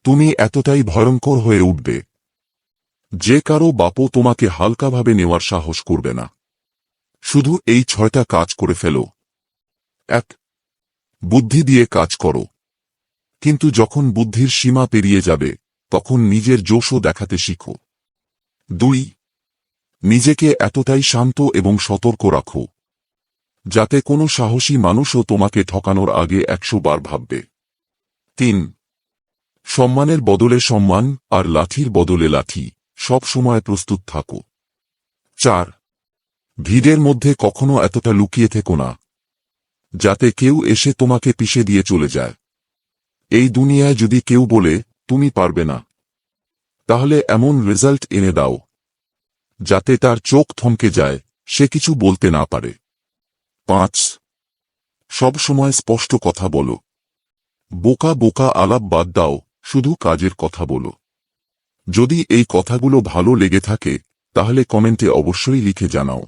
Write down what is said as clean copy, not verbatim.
তুমি এতটাই ভয়ঙ্কর হয়ে উঠবে যে কারো বাপও তোমাকে হালকাভাবে নেওয়ার সাহস করবে না। শুধু এই 6টা কাজ করে ফেলো। 1. বুদ্ধি দিয়ে কাজ করো, কিন্তু যখন বুদ্ধির সীমা পেরিয়ে যাবে তখন নিজের জোশও দেখাতে শিখো। 2. নিজেকে এতটাই শান্ত এবং সতর্ক রাখো যাতে কোনো সাহসী মানুষও তোমাকে ঠকানোর আগে 100 বার ভাববে। 3. সম্মানের বদলে সম্মান আর লাঠির বদলে লাঠি সব সময় প্রস্তুত থাকো। 4. ভিড়ের মধ্যে কখনো এতটা লুকিয়ে থেকো না যাতে কেউ এসে তোমাকে পিষে দিয়ে চলে যায়। এই দুনিয়ায় যদি কেউ বলে তুমি পারবে না, তাহলে এমন রেজাল্ট এনে দাও যাতে তার চোখ থমকে যায়, সে কিছু বলতে না পারে। 5. সব সময় স্পষ্ট কথা বলো। বোকা বোকা আলাপ বাদ দাও, শুধু কাজের কথা বলো। যদি এই কথাগুলো ভালো লেগে থাকে তাহলে কমেন্টে অবশ্যই লিখে জানাও।